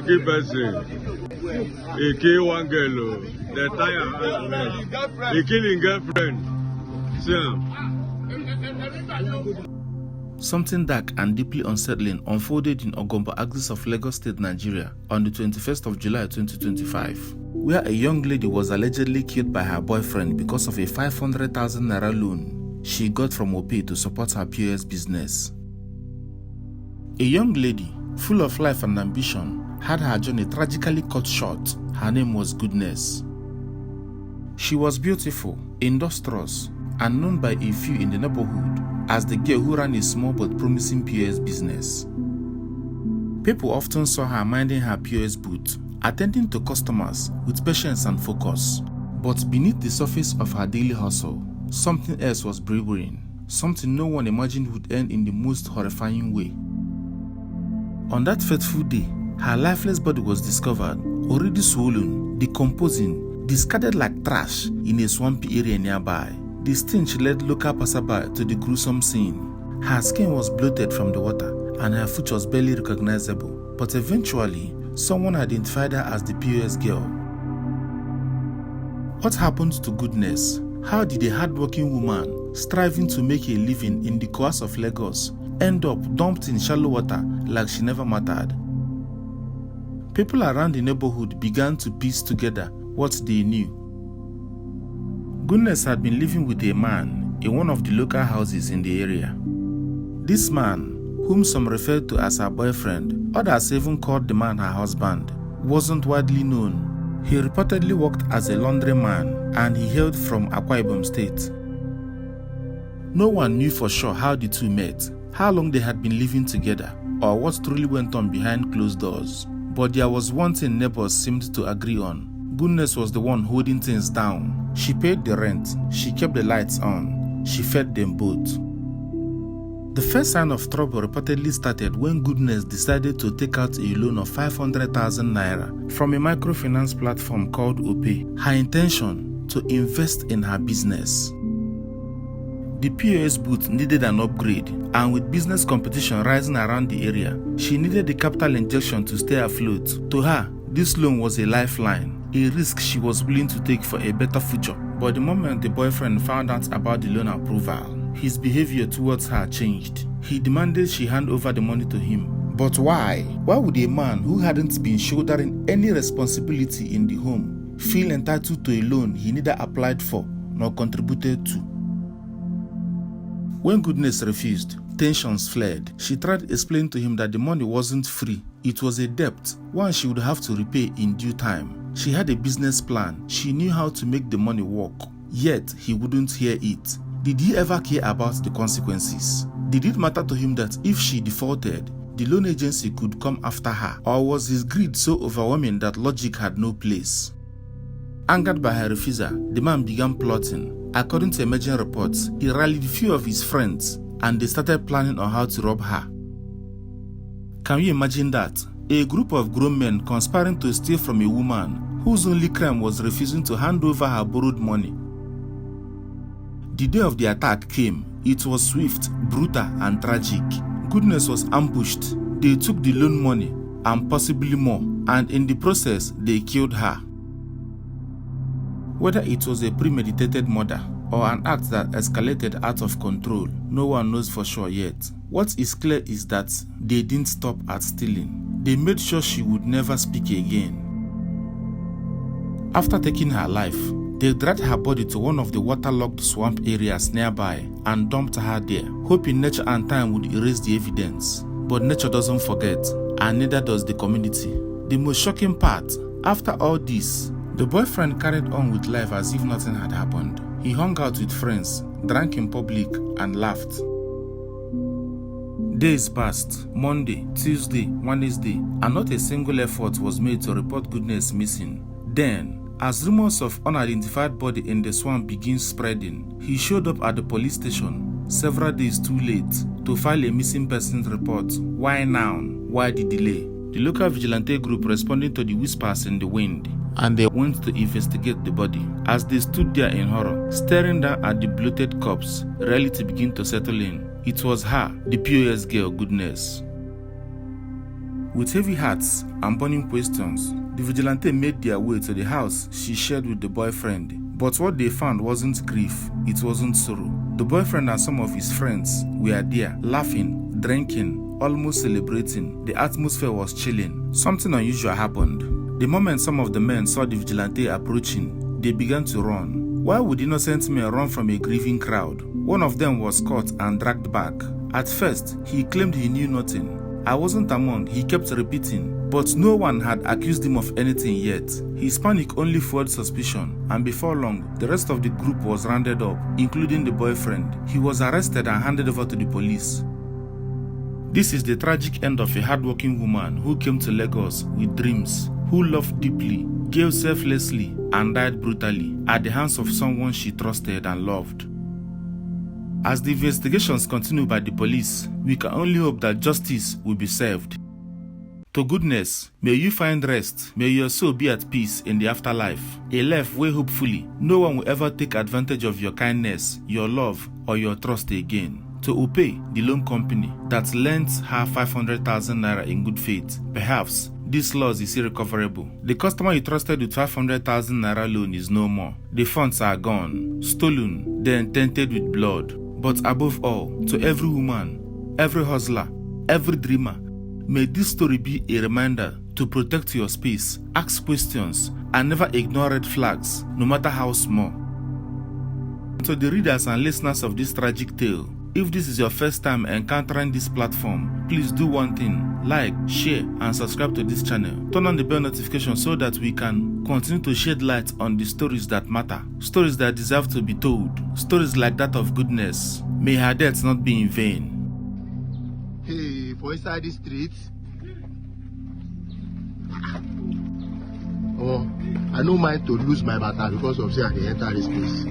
keep person. He kill one girl. The tire. He killing girlfriend. Something dark and deeply unsettling unfolded in Ogombo Lagos of Lagos State, Nigeria on the 21st of July 2025, where a young lady was allegedly killed by her boyfriend because of a 500,000 naira loan she got from Opay to support her POS business. A young lady, full of life and ambition, had her journey tragically cut short. Her name was Goodness. She was beautiful, industrious, and known by a few in the neighborhood as the girl who ran a small but promising POS business. People often saw her minding her POS booth, attending to customers with patience and focus. But beneath the surface of her daily hustle, something else was brewing, something no one imagined would end in the most horrifying way. On that fateful day, her lifeless body was discovered, already swollen, decomposing, discarded like trash in a swampy area nearby. The stench led local passerby to the gruesome scene. Her skin was bloated from the water and her foot was barely recognizable, but eventually, someone identified her as the POS girl. What happened to Goodness? How did a hardworking woman, striving to make a living in the coast of Lagos, end up dumped in shallow water like she never mattered? People around the neighborhood began to piece together what they knew. Goodness had been living with a man in one of the local houses in the area. This man, whom some referred to as her boyfriend, others even called the man her husband, wasn't widely known. He reportedly worked as a laundryman and he hailed from Akwa Ibom State. No one knew for sure how the two met, how long they had been living together, or what truly went on behind closed doors. But there was one thing neighbors seemed to agree on. Goodness was the one holding things down. She paid the rent, she kept the lights on, she fed them both. The first sign of trouble reportedly started when Goodness decided to take out a loan of 500,000 naira from a microfinance platform called Opay. Her intention to invest in her business. The POS booth needed an upgrade, and with business competition rising around the area, she needed the capital injection to stay afloat. To her, this loan was a lifeline, a risk she was willing to take for a better future. But the moment the boyfriend found out about the loan approval, his behavior towards her changed. He demanded she hand over the money to him. But why? Why would a man who hadn't been shouldering any responsibility in the home feel entitled to a loan he neither applied for nor contributed to? When Goodness refused, tensions fled. She tried explaining to him that the money wasn't free. It was a debt, one she would have to repay in due time. She had a business plan. She knew how to make the money work. Yet, he wouldn't hear it. Did he ever care about the consequences? Did it matter to him that if she defaulted, the loan agency could come after her? Or was his greed so overwhelming that logic had no place? Angered by her refusal, the man began plotting. According to emerging reports, he rallied few of his friends and they started planning on how to rob her. Can you imagine that? A group of grown men conspiring to steal from a woman whose only crime was refusing to hand over her borrowed money. The day of the attack came. It was swift, brutal, and tragic. Goodness was ambushed. They took the loan money and possibly more, and in the process, they killed her. Whether it was a premeditated murder or an act that escalated out of control, no one knows for sure yet. What is clear is that they didn't stop at stealing. They made sure she would never speak again. After taking her life, they dragged her body to one of the waterlogged swamp areas nearby and dumped her there, hoping nature and time would erase the evidence. But nature doesn't forget, and neither does the community. The most shocking part, after all this, the boyfriend carried on with life as if nothing had happened. He hung out with friends, drank in public, and laughed. Days passed, Monday, Tuesday, Wednesday, and not a single effort was made to report Goodness missing. Then, as rumors of unidentified body in the swamp began spreading, he showed up at the police station several days too late to file a missing persons report. Why now? Why the delay? The local vigilante group responded to the whispers in the wind, and they went to investigate the body. As they stood there in horror, staring down at the bloated corpse, reality began to settle in. It was her, the POS girl, Goodness. With heavy hearts and burning questions, the vigilante made their way to the house she shared with the boyfriend. But what they found wasn't grief, it wasn't sorrow. The boyfriend and some of his friends were there, laughing, drinking, almost celebrating. The atmosphere was chilling. Something unusual happened. The moment some of the men saw the vigilante approaching, they began to run. Why would innocent men run from a grieving crowd? One of them was caught and dragged back. At first, he claimed he knew nothing. I wasn't among, he kept repeating, but no one had accused him of anything yet. His panic only fueled suspicion, and before long, the rest of the group was rounded up, including the boyfriend. He was arrested and handed over to the police. This is the tragic end of a hardworking woman who came to Lagos with dreams, who loved deeply, gave selflessly, and died brutally at the hands of someone she trusted and loved. As the investigations continue by the police, we can only hope that justice will be served. To Goodness, may you find rest, may your soul be at peace in the afterlife, a life where hopefully no one will ever take advantage of your kindness, your love, or your trust again. To Opay, the loan company that lent her 500,000 naira in good faith, perhaps this loss is irrecoverable. The customer you trusted with 500,000 naira loan is no more. The funds are gone, stolen, then tainted with blood. But above all, to every woman, every hustler, every dreamer, may this story be a reminder to protect your space, ask questions, and never ignore red flags, no matter how small. To the readers and listeners of this tragic tale, if this is your first time encountering this platform, please do one thing: like, share, and subscribe to this channel. Turn on the bell notification so that we can continue to shed light on the stories that matter, stories that deserve to be told, stories like that of Goodness. May her death not be in vain. Hey, for inside the streets, I don't mind to lose my battle because of say I enter this place.